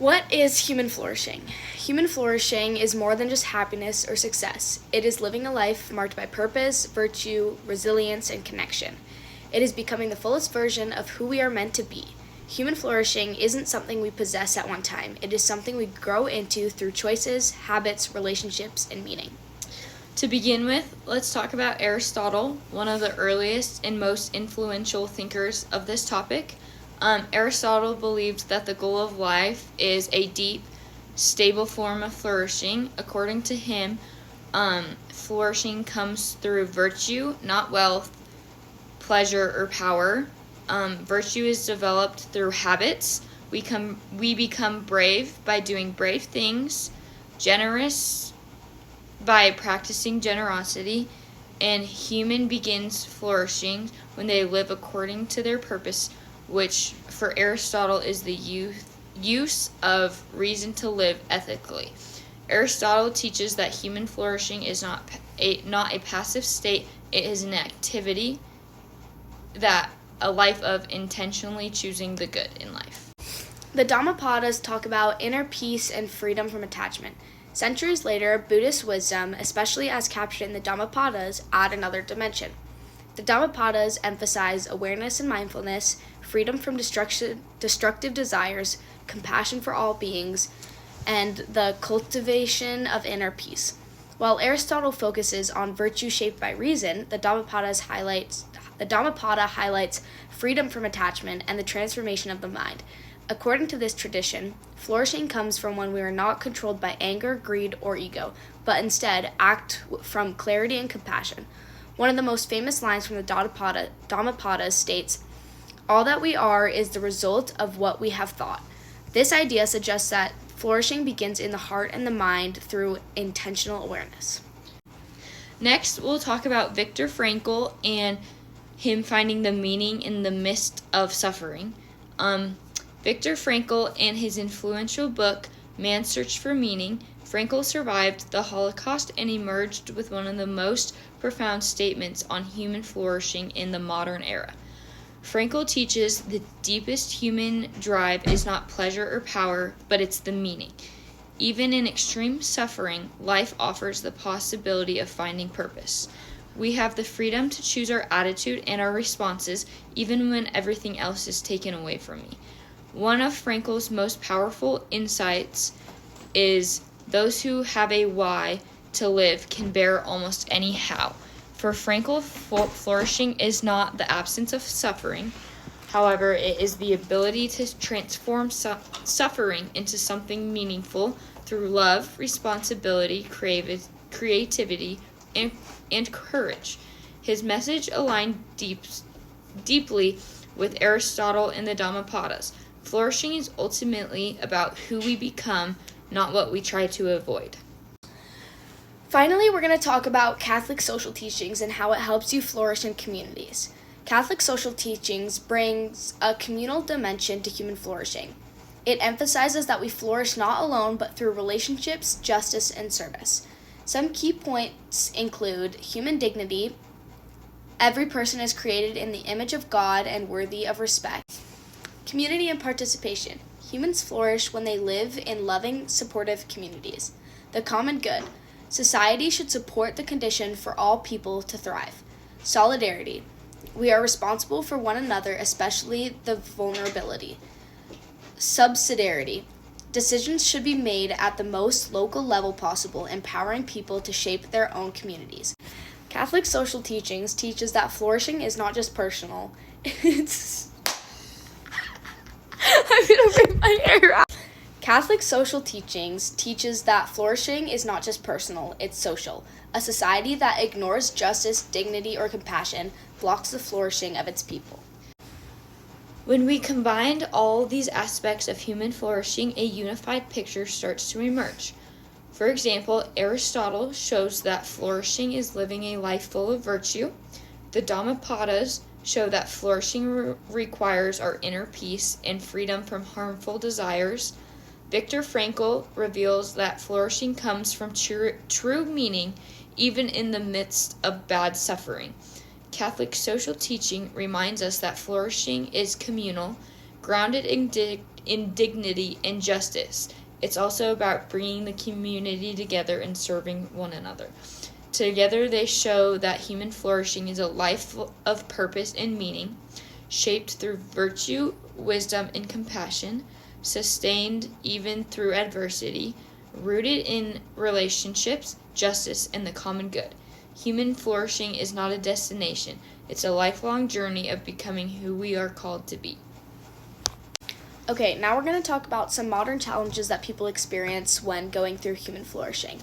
What is human flourishing? Human flourishing is more than just happiness or success. It is living a life marked by purpose, virtue, resilience, and connection. It is becoming the fullest version of who we are meant to be. Human flourishing isn't something we possess at one time. It is something we grow into through choices, habits, relationships, and meaning. To begin with, let's talk about Aristotle, one of the earliest and most influential thinkers of this topic. Aristotle believed that the goal of life is a deep, stable form of flourishing. According to him, flourishing comes through virtue, not wealth, pleasure, or power. Virtue is developed through habits. We become brave by doing brave things, generous by practicing generosity, and human begins flourishing when they live according to their purpose, which for Aristotle is the use of reason to live ethically. Aristotle teaches that human flourishing is not a passive state, it is an activity, that a life of intentionally choosing the good in life. The Dhammapadas talk about inner peace and freedom from attachment. Centuries later, Buddhist wisdom, especially as captured in the Dhammapadas, add another dimension. The Dhammapadas emphasize awareness and mindfulness, freedom from destructive desires, compassion for all beings, and the cultivation of inner peace. While Aristotle focuses on virtue shaped by reason, the Dhammapada highlights freedom from attachment and the transformation of the mind. According to this tradition, flourishing comes from when we are not controlled by anger, greed, or ego, but instead act from clarity and compassion. One of the most famous lines from the Dhammapada states, "All that we are is the result of what we have thought." This idea suggests that flourishing begins in the heart and the mind through intentional awareness. Next, we'll talk about Viktor Frankl and him finding the meaning in the midst of suffering. Viktor Frankl and his influential book, Man's Search for Meaning, Frankl survived the Holocaust and emerged with one of the most profound statements on human flourishing in the modern era. Frankl teaches the deepest human drive is not pleasure or power, but it's the meaning. Even in extreme suffering, life offers the possibility of finding purpose. We have the freedom to choose our attitude and our responses, even when everything else is taken away from me. One of Frankl's most powerful insights is those who have a why to live can bear almost any how. For Frankl, flourishing is not the absence of suffering. However, it is the ability to transform suffering into something meaningful through love, responsibility, creativity, and courage. His message aligned deeply with Aristotle and the Dhammapadas. Flourishing is ultimately about who we become, not what we try to avoid. Finally, we're going to talk about Catholic social teachings and how it helps you flourish in communities. Catholic social teachings brings a communal dimension to human flourishing. It emphasizes that we flourish not alone, but through relationships, justice, and service. Some key points include human dignity. Every person is created in the image of God and worthy of respect. Community and participation. Humans flourish when they live in loving, supportive communities. The common good. Society should support the condition for all people to thrive. Solidarity. We are responsible for one another, especially the vulnerability. Subsidiarity. Decisions should be made at the most local level possible, empowering people to shape their own communities. Catholic social teachings teaches that flourishing is not just personal. I'm gonna bring my hair out. Catholic social teachings teaches that flourishing is not just personal, it's social. A society that ignores justice, dignity, or compassion blocks the flourishing of its people. When we combine all these aspects of human flourishing, a unified picture starts to emerge. For example, Aristotle shows that flourishing is living a life full of virtue. The Dhammapadas show that flourishing requires our inner peace and freedom from harmful desires. Viktor Frankl reveals that flourishing comes from true meaning, even in the midst of bad suffering. Catholic social teaching reminds us that flourishing is communal, grounded in in dignity and justice. It's also about bringing the community together and serving one another. Together, they show that human flourishing is a life of purpose and meaning, shaped through virtue, wisdom, and compassion, sustained even through adversity, rooted in relationships, justice, and the common good. Human flourishing is not a destination, it's a lifelong journey of becoming who we are called to be. Okay, now we're going to talk about some modern challenges that people experience when going through human flourishing.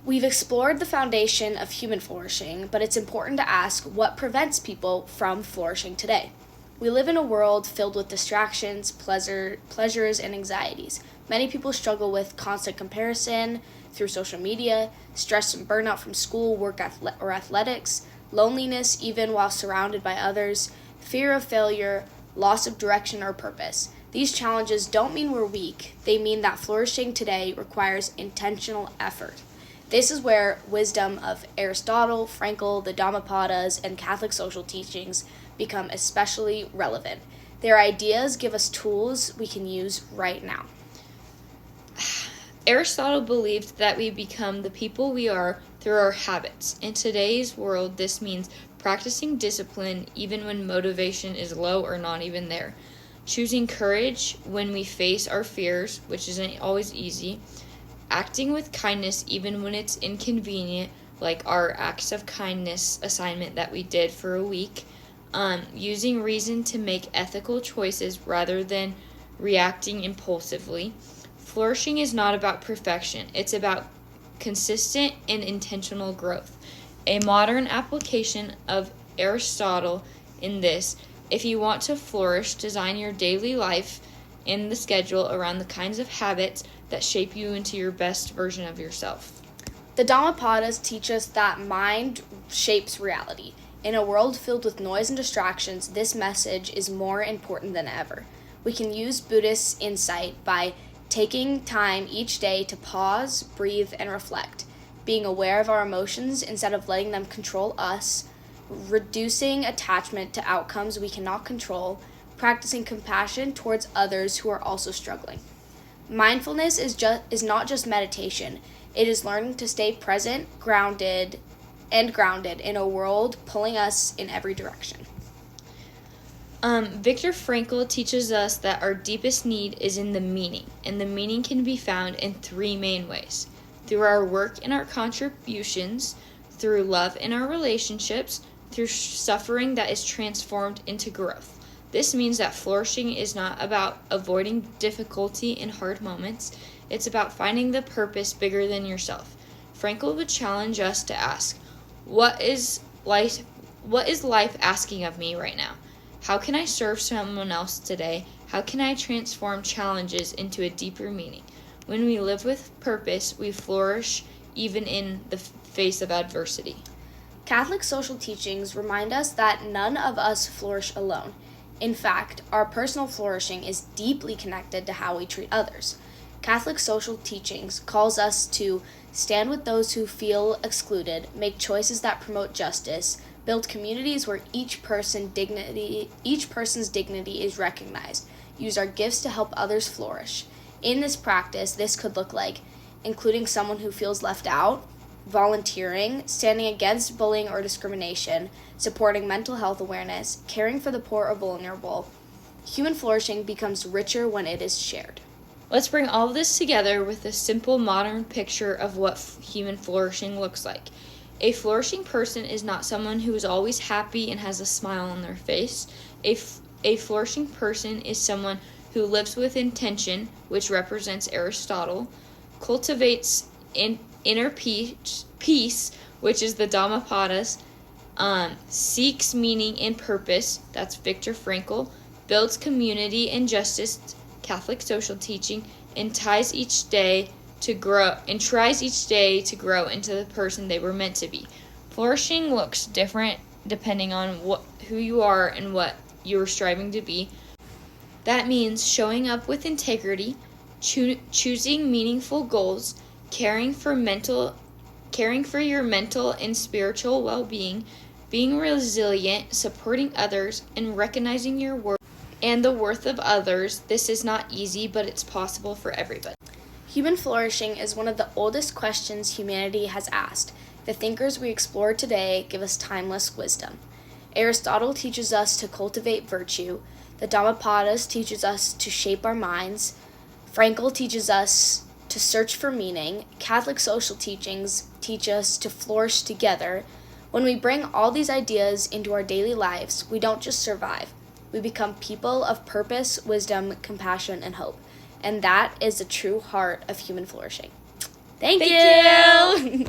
We've explored the foundation of human flourishing, but it's important to ask what prevents people from flourishing today. We live in a world filled with distractions, pleasures, and anxieties. Many people struggle with constant comparison through social media, stress and burnout from school, work, or athletics, loneliness even while surrounded by others, fear of failure, loss of direction or purpose. These challenges don't mean we're weak. They mean that flourishing today requires intentional effort. This is where wisdom of Aristotle, Frankl, the Dhammapadas, and Catholic social teachings become especially relevant. Their ideas give us tools we can use right now. Aristotle believed that we become the people we are through our habits. In today's world, this means practicing discipline even when motivation is low or not even there. Choosing courage when we face our fears, which isn't always easy. Acting with kindness even when it's inconvenient, like our acts of kindness assignment that we did for a week. Using reason to make ethical choices rather than reacting impulsively. Flourishing is not about perfection. It's about consistent and intentional growth. A modern application of Aristotle in this: if you want to flourish, design your daily life and the schedule around the kinds of habits that shape you into your best version of yourself. The Dhammapadas teach us that mind shapes reality. In a world filled with noise and distractions, this message is more important than ever. We can use Buddhist insight by taking time each day to pause, breathe, and reflect, being aware of our emotions instead of letting them control us, reducing attachment to outcomes we cannot control, practicing compassion towards others who are also struggling. Mindfulness is not just meditation. It is learning to stay present, grounded in a world pulling us in every direction. Viktor Frankl teaches us that our deepest need is in the meaning, and the meaning can be found in three main ways: through our work and our contributions, through love in our relationships, through suffering that is transformed into growth. This means that flourishing is not about avoiding difficulty and hard moments. It's about finding the purpose bigger than yourself. Frankl would challenge us to ask, what is life asking of me right now? How can I serve someone else today? How can I transform challenges into a deeper meaning? When we live with purpose, we flourish even in the face of adversity. Catholic social teachings remind us that none of us flourish alone. In fact, our personal flourishing is deeply connected to how we treat others. Catholic social teachings calls us to stand with those who feel excluded, make choices that promote justice, build communities where each person's dignity is recognized, use our gifts to help others flourish. In this practice, this could look like including someone who feels left out, volunteering, standing against bullying or discrimination, supporting mental health awareness, caring for the poor or vulnerable. Human flourishing becomes richer when it is shared. Let's bring all of this together with a simple modern picture of what human flourishing looks like. A flourishing person is not someone who is always happy and has a smile on their face. A flourishing person is someone who lives with intention, which represents Aristotle, cultivates inner peace, which is the Dhammapadas, seeks meaning and purpose, that's Viktor Frankl, builds community and justice, Catholic social teaching, and tries each day to grow into the person they were meant to be. Flourishing looks different depending on who you are and what you're striving to be. That means showing up with integrity, choosing meaningful goals, caring for your mental and spiritual well-being, being resilient, supporting others, and recognizing your worth. and the worth of others. This is not easy, but it's possible for everybody. Human flourishing is one of the oldest questions humanity has asked. The thinkers we explore today give us timeless wisdom. Aristotle teaches us to cultivate virtue. The Dhammapadas teaches us to shape our minds. Frankl teaches us to search for meaning. Catholic social teachings teach us to flourish together. When we bring all these ideas into our daily lives, we don't just survive. We become people of purpose, wisdom, compassion, and hope. And that is the true heart of human flourishing. Thank you!